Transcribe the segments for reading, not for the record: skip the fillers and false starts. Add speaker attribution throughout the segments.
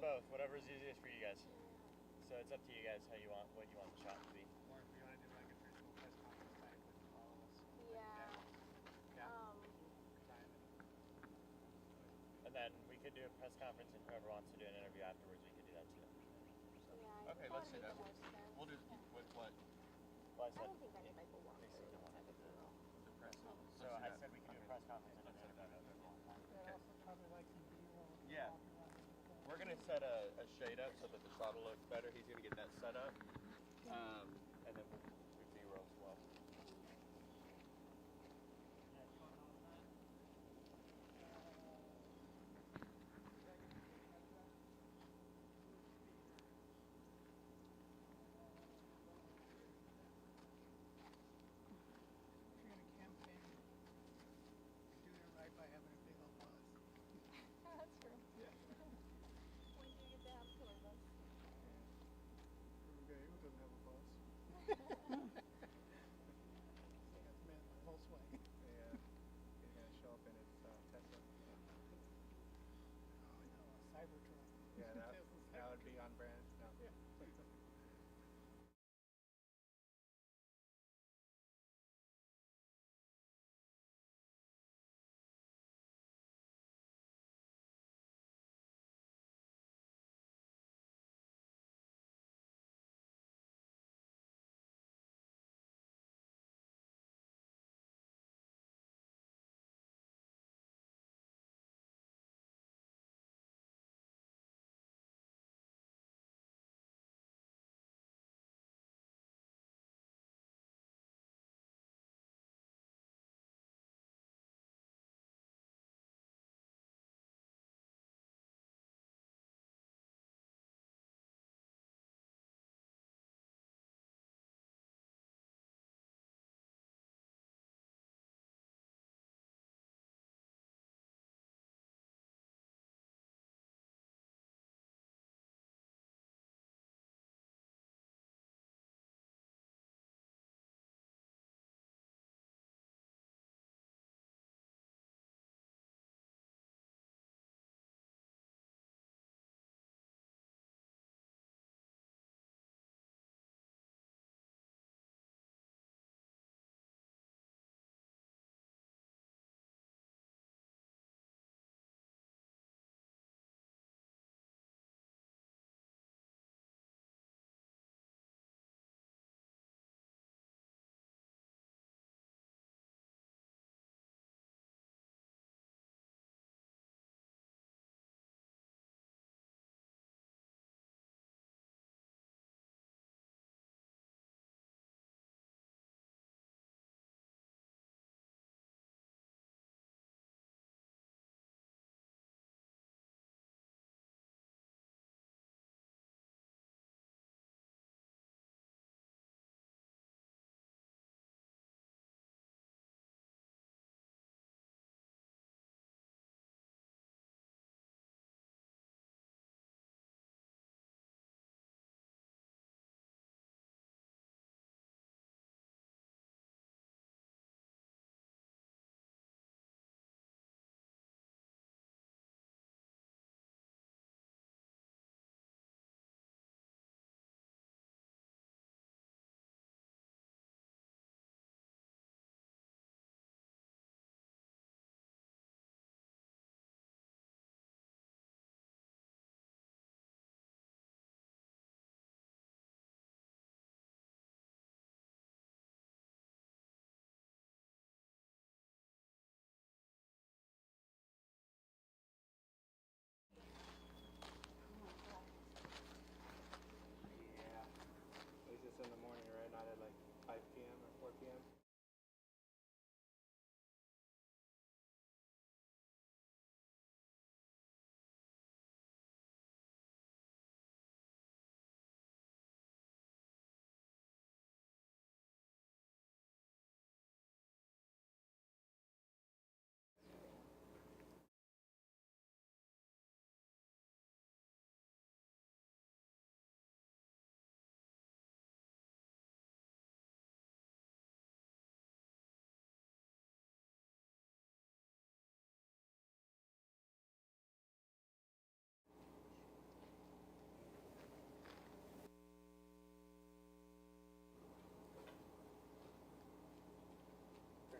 Speaker 1: both, whatever is easiest for you guys. So it's up to you guys what you want the shot to be.
Speaker 2: Or if you want to do like a traditional press conference type with all of us.
Speaker 3: Yeah.
Speaker 1: And then we could do a press conference, and whoever wants to do an interview afterwards, we could do that too.
Speaker 3: So. Yeah,
Speaker 4: okay, let's do that. We'll do with what?
Speaker 1: Well,
Speaker 3: I don't think anybody will want to do
Speaker 4: The press conference.
Speaker 1: So I said we could do a press conference and an interview.
Speaker 2: Okay. Also probably like some B-roll.
Speaker 4: Yeah. We're going to set a shade up so that the shot will look better. He's going to get that set up. And then we'll do B-roll as well.
Speaker 2: If you're going to campaign, you do it right by having a big old buzz.
Speaker 3: That's true.
Speaker 2: Yeah.
Speaker 3: When do you get to have tour bus?
Speaker 2: Okay, who doesn't have a bus?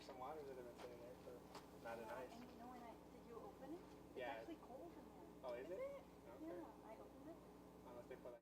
Speaker 5: There's some water that have been sitting there for not a nice.
Speaker 3: And you know when did you open it? It's
Speaker 5: Yeah.
Speaker 3: actually cold in there.
Speaker 5: Oh, is it? Okay.
Speaker 3: Yeah, I opened it.
Speaker 5: Unless they put like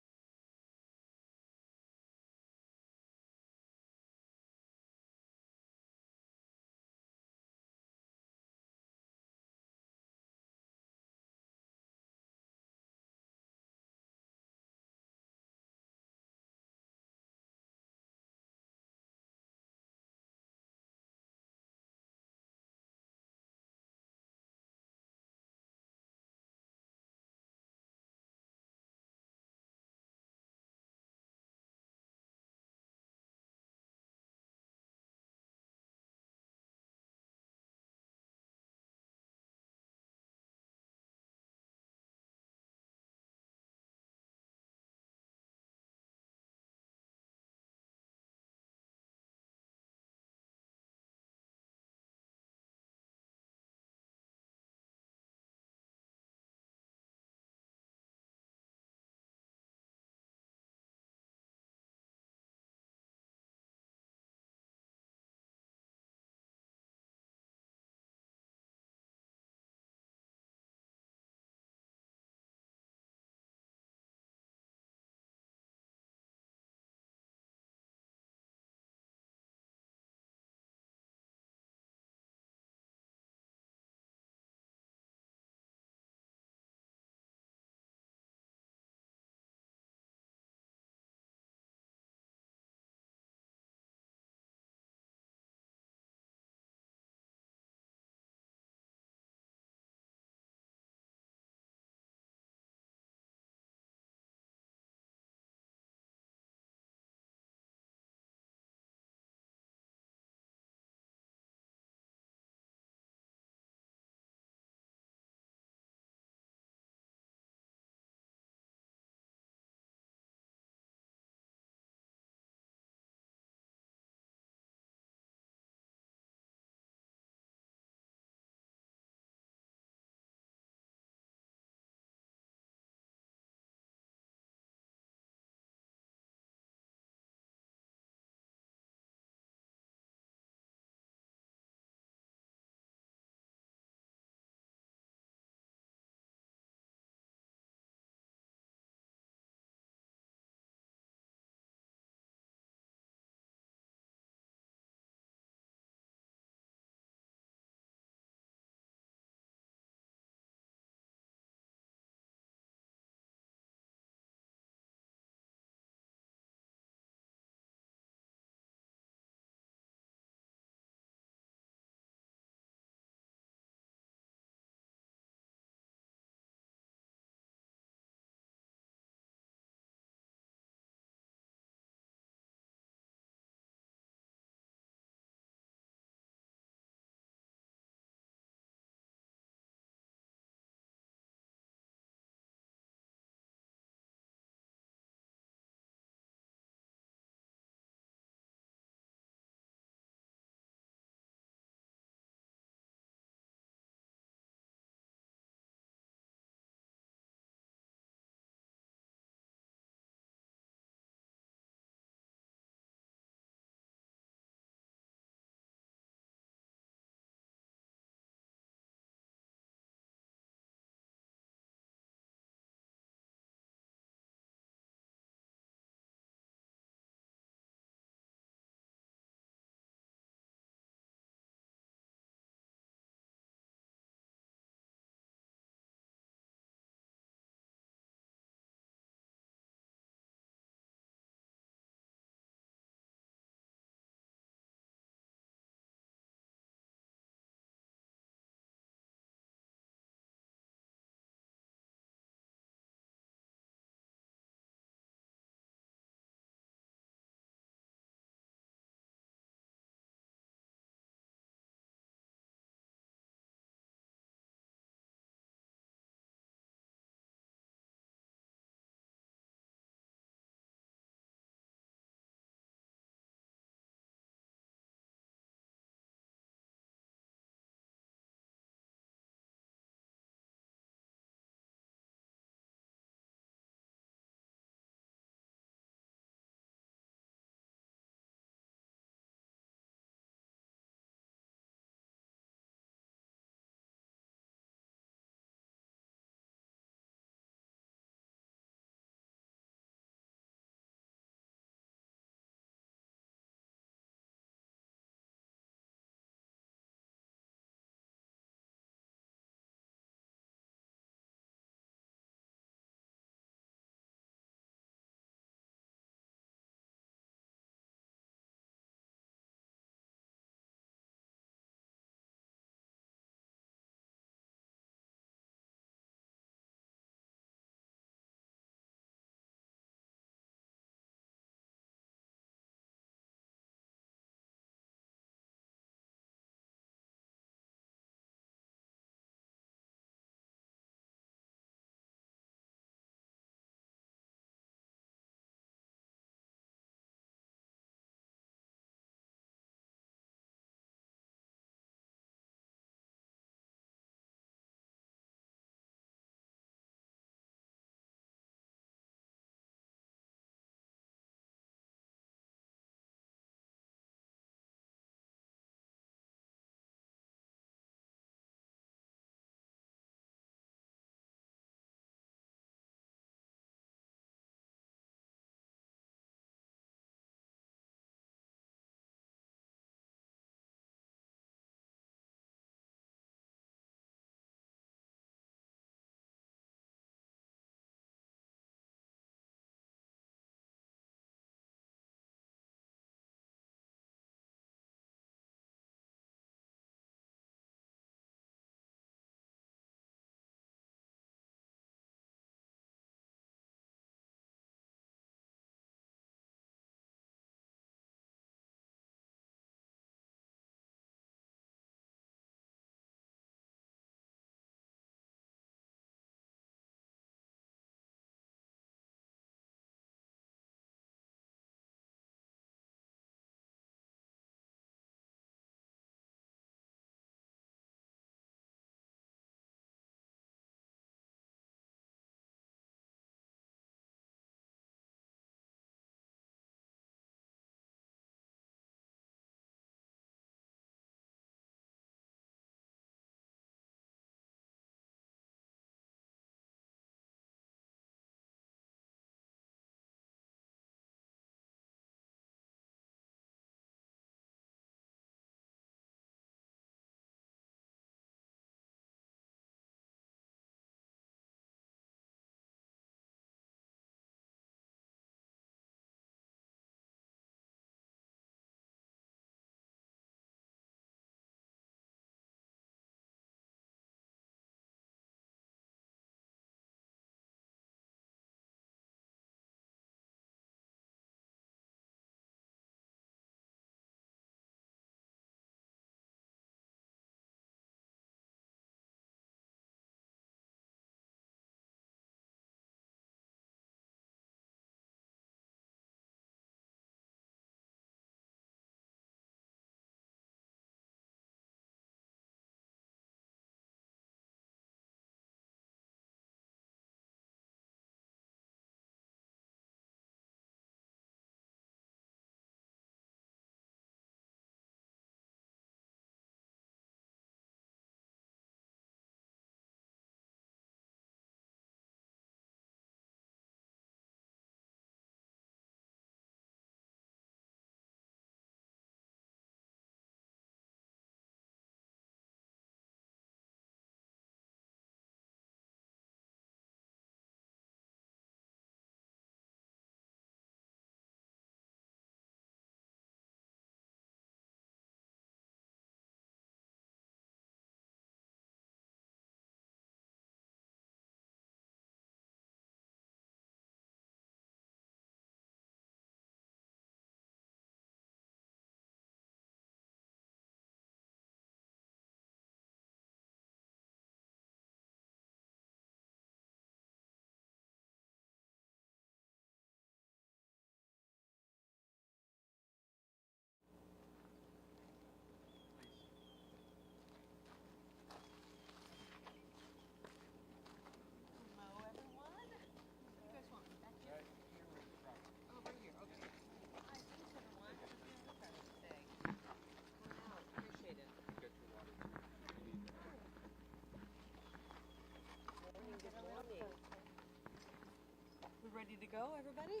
Speaker 6: to go, everybody?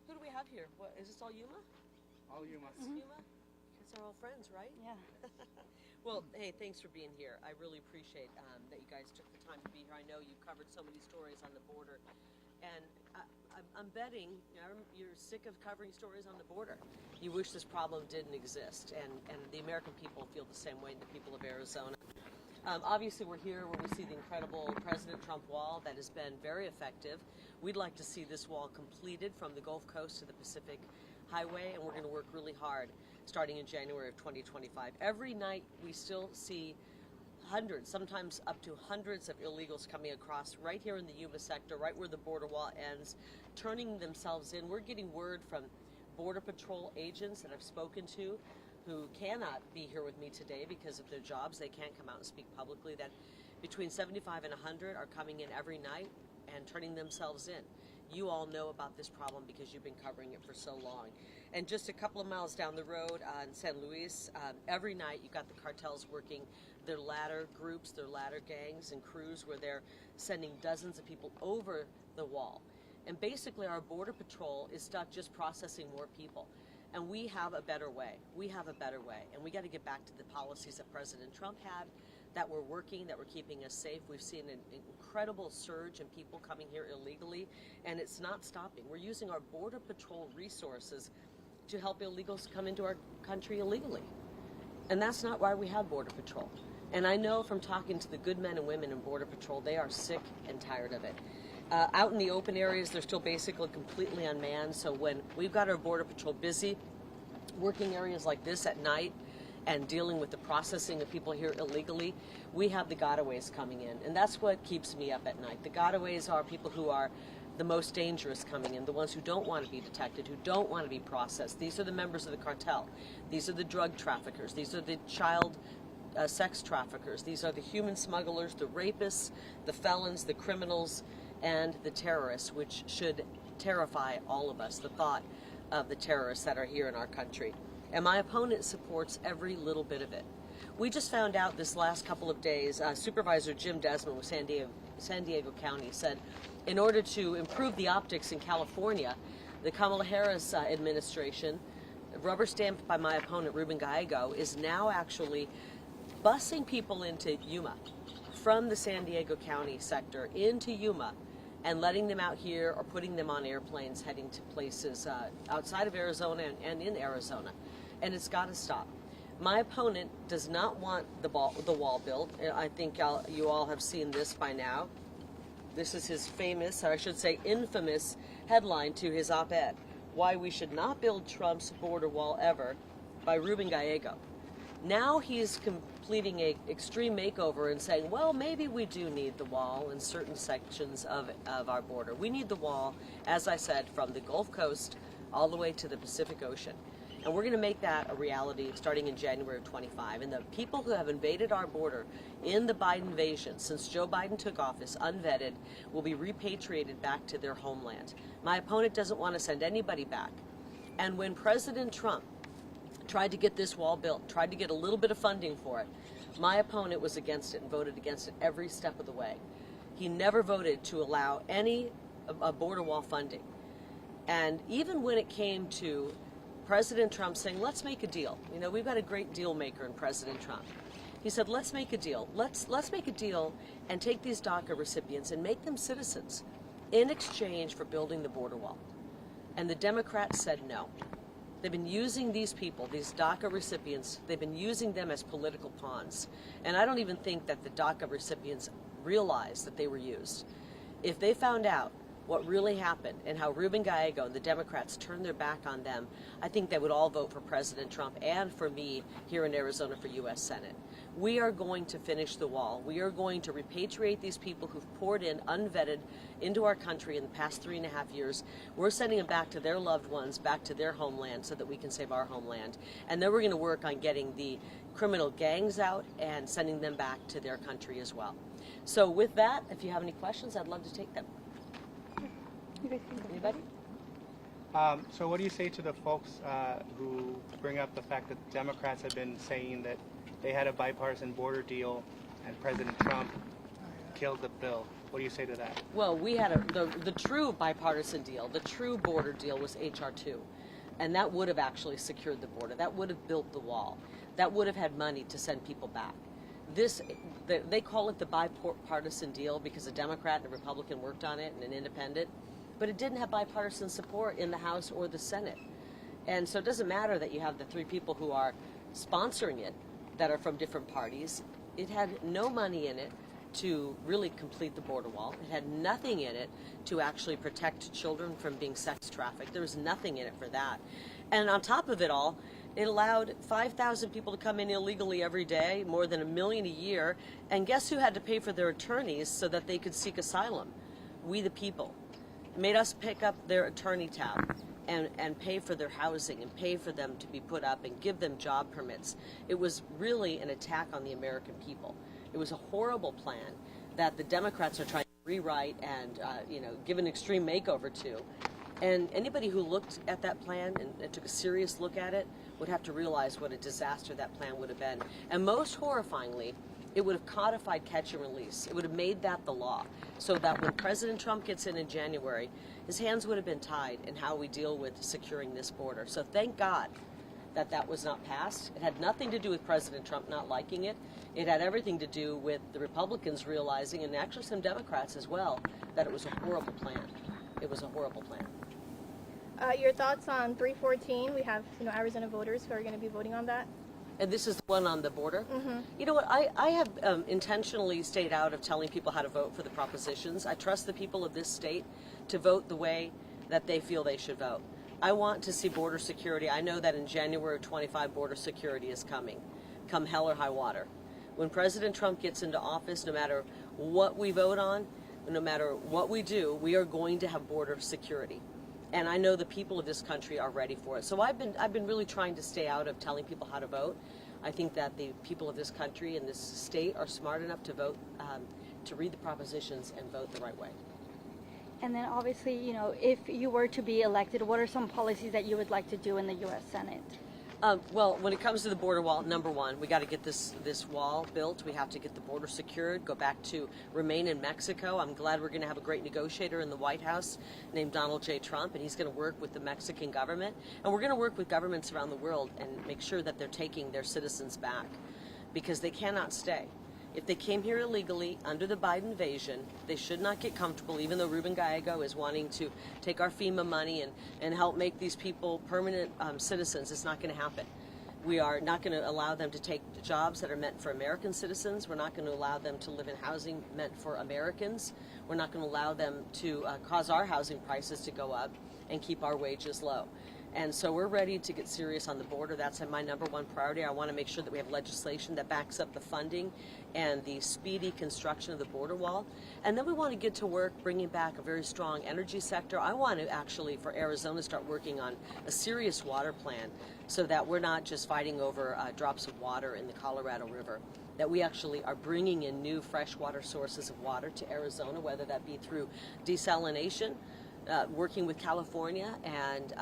Speaker 6: Who do we have here? What is this all Yuma?
Speaker 5: All Yuma.
Speaker 6: Yuma? Because they're all friends, right?
Speaker 3: Yeah.
Speaker 6: Well, hey, thanks for being here. I really appreciate that you guys took the time to be here. I know you've covered so many stories on the border, and I'm betting you're sick of covering stories on the border. You wish this problem didn't exist, and the American people feel the same way, the people of Arizona. Obviously, we're here where we see the incredible President Trump wall that has been very effective. We'd like to see this wall completed from the Gulf Coast to the Pacific Highway, and we're going to work really hard starting in January of 2025. Every night, we still see hundreds, sometimes up to hundreds of illegals coming across right here in the Yuma sector, right where the border wall ends, turning themselves in. We're getting word from Border Patrol agents that I've spoken to who cannot be here with me today because of their jobs. They can't come out and speak publicly, that between 75 and 100 are coming in every night and turning themselves in. You all know about this problem because you've been covering it for so long. And just a couple of miles down the road in San Luis, every night you've got the cartels working their ladder groups, their ladder gangs and crews where they're sending dozens of people over the wall. And basically our Border Patrol is stuck just processing more people. And we have a better way. We have a better way. And we got to get back to the policies that President Trump had, that were working, that were keeping us safe. We've seen an incredible surge in people coming here illegally, and it's not stopping. We're using our Border Patrol resources to help illegals come into our country illegally. And that's not why we have Border Patrol. And I know from talking to the good men and women in Border Patrol, they are sick and tired of it. Out in the open areas, they're still basically completely unmanned. So when we've got our Border Patrol busy working areas like this at night and dealing with the processing of people here illegally, we have the gotaways coming in. And that's what keeps me up at night. The gotaways are people who are the most dangerous coming in, the ones who don't want to be detected, who don't want to be processed. These are the members of the cartel. These are the drug traffickers. These are the child sex traffickers. These are the human smugglers, the rapists, the felons, the criminals, and the terrorists, which should terrify all of us, the thought of the terrorists that are here in our country. And my opponent supports every little bit of it. We just found out this last couple of days, Supervisor Jim Desmond with San Diego County said, in order to improve the optics in California, the Kamala Harris administration, rubber stamped by my opponent Ruben Gallego, is now actually busing people into Yuma from the San Diego County sector into Yuma and letting them out here or putting them on airplanes heading to places outside of Arizona and in Arizona. And it's got to stop. My opponent does not want the wall built. I think you all have seen this by now. This is his famous, or I should say infamous, headline to his op-ed, Why We Should Not Build Trump's Border Wall Ever, by Ruben Gallego. Now he's completing an extreme makeover and saying, well, maybe we do need the wall in certain sections of our border. We need the wall, as I said, from the Gulf Coast all the way to the Pacific Ocean. And we're going to make that a reality starting in January of 25. And the people who have invaded our border in the Biden invasion, since Joe Biden took office, unvetted, will be repatriated back to their homeland. My opponent doesn't want to send anybody back. And when President Trump tried to get this wall built, tried to get a little bit of funding for it, my opponent was against it and voted against it every step of the way. He never voted to allow any border wall funding. And even when it came to President Trump saying, let's make a deal. You know, we've got a great deal maker in President Trump. He said, let's make a deal. Let's make a deal and take these DACA recipients and make them citizens in exchange for building the border wall. And the Democrats said no. They've been using these people, these DACA recipients, they've been using them as political pawns. And I don't even think that the DACA recipients realized that they were used. If they found out what really happened and how Ruben Gallego and the Democrats turned their back on them, I think they would all vote for President Trump and for me here in Arizona for U.S. Senate. We are going to finish the wall. We are going to repatriate these people who've poured in unvetted into our country in the past 3.5 years. We're sending them back to their loved ones, back to their homeland so that we can save our homeland. And then we're going to work on getting the criminal gangs out and sending them back to their country as well. So with that, if you have any questions, I'd love to take them. Anybody?
Speaker 5: So what do you say to the folks who bring up the fact that Democrats have been saying that they had a bipartisan border deal and President Trump killed the bill. What do you say to that?
Speaker 6: Well, we had the true bipartisan deal, the true border deal was H.R. 2. And that would have actually secured the border. That would have built the wall. That would have had money to send people back. They call it the bipartisan deal because a Democrat and a Republican worked on it and an independent. But it didn't have bipartisan support in the House or the Senate. And so it doesn't matter that you have the three people who are sponsoring it that are from different parties. It had no money in it to really complete the border wall. It had nothing in it to actually protect children from being sex trafficked. There was nothing in it for that. And on top of it all, it allowed 5,000 people to come in illegally every day, more than 1 million a year. And guess who had to pay for their attorneys so that they could seek asylum? We the people. It made us pick up their attorney tab and pay for their housing and pay for them to be put up and give them job permits. It was really an attack on the American people. It was a horrible plan that the Democrats are trying to rewrite and give an extreme makeover to. And anybody who looked at that plan and took a serious look at it would have to realize what a disaster that plan would have been. And most horrifyingly, it would have codified catch and release. It would have made that the law, so that when President Trump gets in January, his hands would have been tied in how we deal with securing this border. So thank God that was not passed. It had nothing to do with President Trump not liking it. It had everything to do with the Republicans realizing, and actually some Democrats as well, that it was a horrible plan. It was a horrible plan.
Speaker 7: Your thoughts on 314? We have Arizona voters who are going to be voting on that.
Speaker 6: And this is the one on the border?
Speaker 7: Mm-hmm.
Speaker 6: You know what, I have intentionally stayed out of telling people how to vote for the propositions. I trust the people of this state to vote the way that they feel they should vote. I want to see border security. I know that in January of 25, border security is coming, come hell or high water. When President Trump gets into office, no matter what we vote on, no matter what we do, we are going to have border security. And I know the people of this country are ready for it. So I've been really trying to stay out of telling people how to vote. I think that the people of this country and this state are smart enough to vote, to read the propositions and vote the right way.
Speaker 3: And then obviously, if you were to be elected, what are some policies that you would like to do in the U.S. Senate?
Speaker 6: Well, when it comes to the border wall, number one, we got to get this wall built. We have to get the border secured, go back to remain in Mexico. I'm glad we're going to have a great negotiator in the White House named Donald J. Trump, and he's going to work with the Mexican government. And we're going to work with governments around the world and make sure that they're taking their citizens back, because they cannot stay. If they came here illegally under the Biden invasion, they should not get comfortable, even though Ruben Gallego is wanting to take our FEMA money and help make these people permanent citizens. It's not going to happen. We are not going to allow them to take jobs that are meant for American citizens. We're not going to allow them to live in housing meant for Americans. We're not going to allow them to cause our housing prices to go up and keep our wages low. And so we're ready to get serious on the border. That's my number one priority. I want to make sure that we have legislation that backs up the funding and the speedy construction of the border wall. And then we want to get to work bringing back a very strong energy sector. I want to actually, for Arizona, start working on a serious water plan so that we're not just fighting over drops of water in the Colorado River, that we actually are bringing in new freshwater sources of water to Arizona, whether that be through desalination, working with California and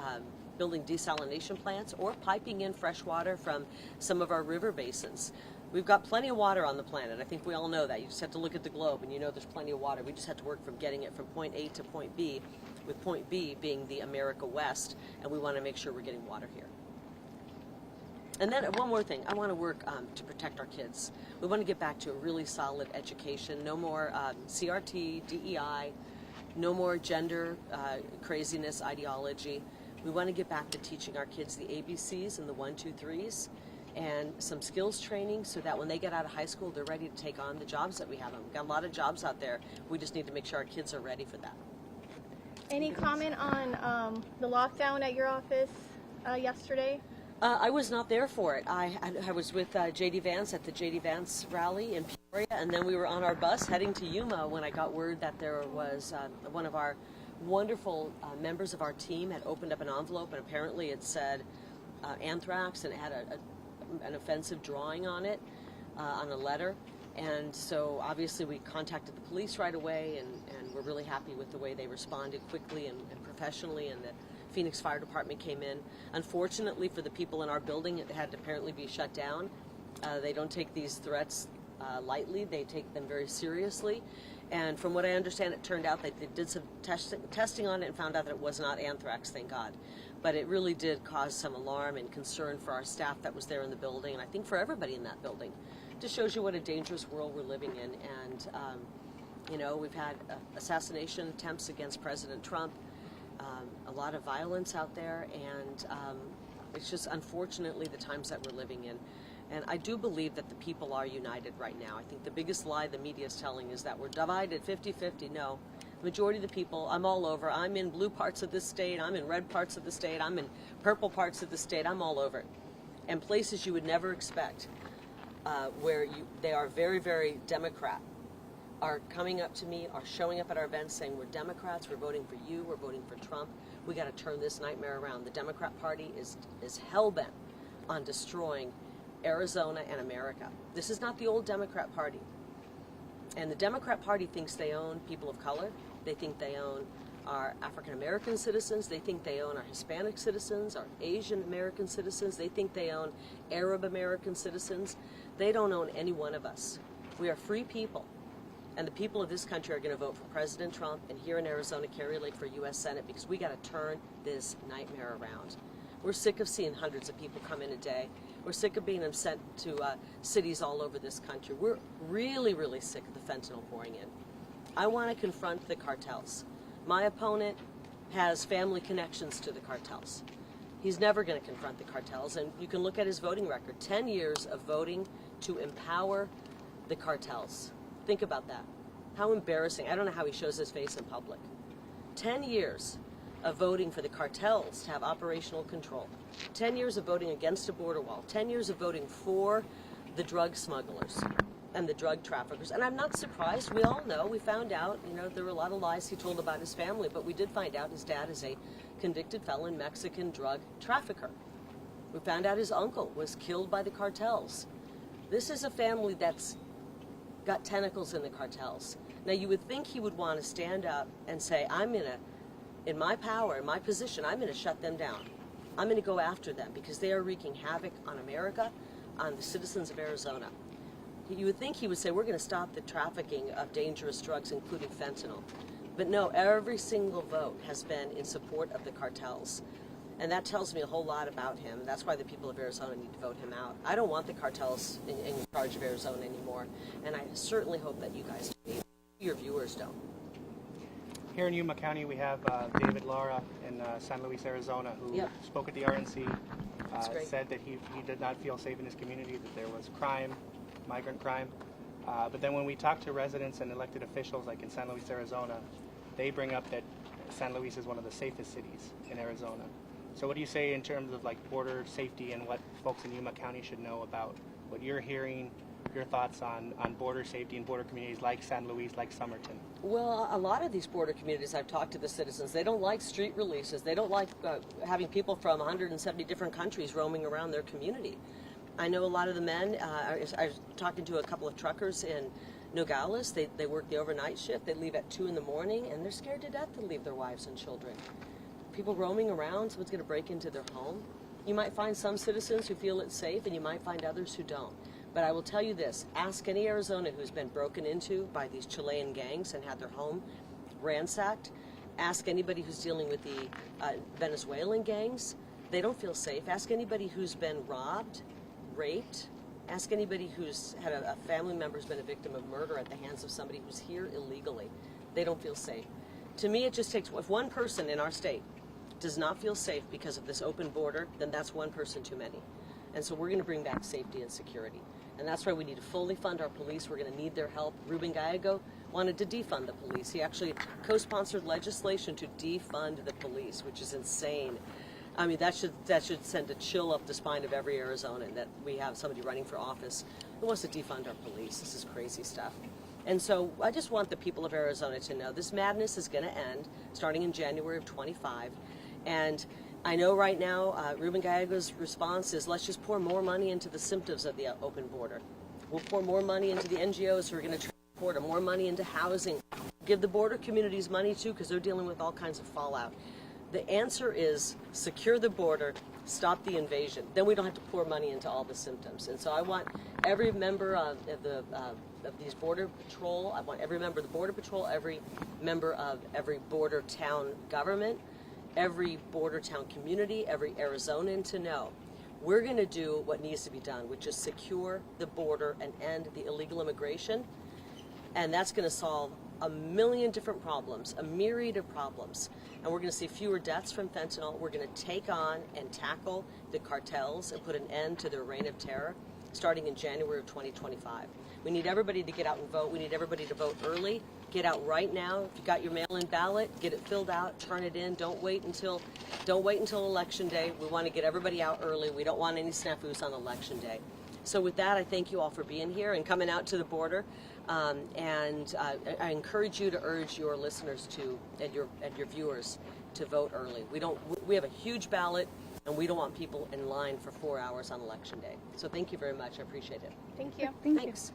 Speaker 6: building desalination plants, or piping in fresh water from some of our river basins. We've got plenty of water on the planet. I think we all know that. You just have to look at the globe and you know there's plenty of water. We just have to work from getting it from point A to point B, with point B being the America West, and we want to make sure we're getting water here. And then one more thing, I want to work to protect our kids. We want to get back to a really solid education. No more CRT, DEI, no more gender craziness ideology. We want to get back to teaching our kids the ABCs and the 1, 2, 3s, and some skills training so that when they get out of high school, they're ready to take on the jobs that we have. We've got a lot of jobs out there. We just need to make sure our kids are ready for that.
Speaker 7: Any comment on the lockdown at your office yesterday?
Speaker 6: I was not there for it. I was with J.D. Vance at the J.D. Vance rally in Peoria, and then we were on our bus heading to Yuma when I got word that there was one of our wonderful members of our team had opened up an envelope, and apparently it said anthrax, and it had an offensive drawing on it, on a letter. And so obviously we contacted the police right away, and we're really happy with the way they responded quickly and professionally, and the Phoenix Fire Department came in. Unfortunately for the people in our building, it had to apparently be shut down. They don't take these threats lightly. They take them very seriously. And from what I understand, it turned out that they did some testing on it and found out that it was not anthrax, thank God. But it really did cause some alarm and concern for our staff that was there in the building, and I think for everybody in that building. It just shows you what a dangerous world we're living in. And, you know, we've had assassination attempts against President Trump, a lot of violence out there, and it's just unfortunately the times that we're living in. And I do believe that the people are united right now. I think the biggest lie the media is telling is that we're divided 50-50. No. The majority of the people, I'm all over. I'm in blue parts of this state. I'm in red parts of the state. I'm in purple parts of the state. I'm all over it. And places you would never expect, where they are very, very Democrat, are coming up to me, are showing up at our events saying, we're Democrats, we're voting for you, we're voting for Trump. We got to turn this nightmare around. The Democrat Party is hell-bent on destroying Arizona and America. This is not the old Democrat Party. And the Democrat Party thinks they own people of color. They think they own our African American citizens. They think they own our Hispanic citizens, our Asian American citizens. They think they own Arab American citizens. They don't own any one of us. We are free people. And the people of this country are going to vote for President Trump, and here in Arizona, Kari Lake for U.S. Senate, because we got to turn this nightmare around. We're sick of seeing hundreds of people come in a day. We're sick of being sent to cities all over this country. We're really, really sick of the fentanyl pouring in. I want to confront the cartels. My opponent has family connections to the cartels. He's never going to confront the cartels, and you can look at his voting record. 10 years of voting to empower the cartels. Think about that. How embarrassing. I don't know how he shows his face in public. 10 years of voting for the cartels to have operational control. 10 years of voting against a border wall. 10 years of voting for the drug smugglers and the drug traffickers. And I'm not surprised. We all know. We found out, you know, there were a lot of lies he told about his family, but we did find out his dad is a convicted felon Mexican drug trafficker. We found out his uncle was killed by the cartels. This is a family that's got tentacles in the cartels. Now, you would think he would want to stand up and say, in my power, in my position, I'm going to shut them down. I'm going to go after them because they are wreaking havoc on America, on the citizens of Arizona. You would think he would say, we're going to stop the trafficking of dangerous drugs, including fentanyl. But no, every single vote has been in support of the cartels. And that tells me a whole lot about him. That's why the people of Arizona need to vote him out. I don't want the cartels in charge of Arizona anymore. And I certainly hope that you guys do. Your viewers don't.
Speaker 5: Here in Yuma County, we have David Lara in San Luis, Arizona, who spoke at the RNC, said that he did not feel safe in his community, that there was crime, migrant crime. But then when we talk to residents and elected officials, like in San Luis, Arizona, they bring up that San Luis is one of the safest cities in Arizona. So what do you say in terms of like border safety and what folks in Yuma County should know about what you're hearing, your thoughts on border safety in border communities like San Luis, like Somerton?
Speaker 6: Well, a lot of these border communities, I've talked to the citizens, they don't like street releases. They don't like having people from 170 different countries roaming around their community. I know a lot of the men, I was talking to a couple of truckers in Nogales. They work the overnight shift. They leave at 2 in the morning, and they're scared to death to leave their wives and children. People roaming around, someone's going to break into their home. You might find some citizens who feel it's safe, and you might find others who don't. But I will tell you this, ask any Arizona who's been broken into by these Chilean gangs and had their home ransacked. Ask anybody who's dealing with the Venezuelan gangs. They don't feel safe. Ask anybody who's been robbed, raped. Ask anybody who's had a family member who's been a victim of murder at the hands of somebody who's here illegally. They don't feel safe. To me, it just takes, if one person in our state does not feel safe because of this open border, then that's one person too many. And so we're going to bring back safety and security. And that's why we need to fully fund our police. We're going to need their help. Ruben Gallego wanted to defund the police. He actually co-sponsored legislation to defund the police, which is insane. I mean, that should send a chill up the spine of every Arizonan that we have somebody running for office who wants to defund our police. This is crazy stuff. And so I just want the people of Arizona to know this madness is going to end starting in January of 25. And I know right now Ruben Gallego's response is let's just pour more money into the symptoms of the open border. We'll pour more money into the NGOs who are going to transport, more money into housing. Give the border communities money too because they're dealing with all kinds of fallout. The answer is secure the border, stop the invasion. Then we don't have to pour money into all the symptoms. And so I want every member of these Border Patrol, I want every member of the Border Patrol, every member of every border town government, every border town community, every Arizonan to know we're going to do what needs to be done, which is secure the border and end the illegal immigration. And that's going to solve a million different problems, a myriad of problems. And we're going to see fewer deaths from fentanyl. We're going to take on and tackle the cartels and put an end to their reign of terror starting in January of 2025. We need everybody to get out and vote. We need everybody to vote early. Get out right now. If you got your mail-in ballot, get it filled out, turn it in. Don't wait until Election Day. We want to get everybody out early. We don't want any snafus on Election Day. So with that, I thank you all for being here and coming out to the border. I encourage you to urge your listeners and your viewers to vote early. We have a huge ballot, and we don't want people in line for 4 hours on Election Day. So thank you very much. I appreciate it.
Speaker 7: Thank you.
Speaker 6: Thanks.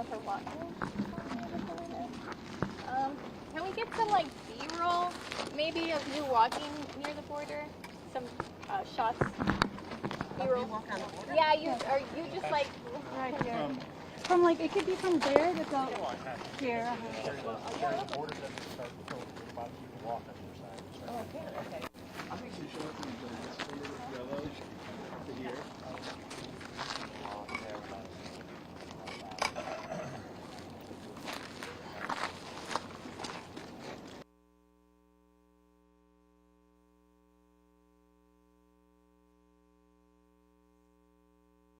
Speaker 7: For walking. Can we get some like B-roll, maybe of you walking near the border? Some shots. B-roll. Yeah, you just like
Speaker 3: Right here. From like, it could be from there to go here.
Speaker 7: Okay.
Speaker 2: I think you should have to do this yellow to here.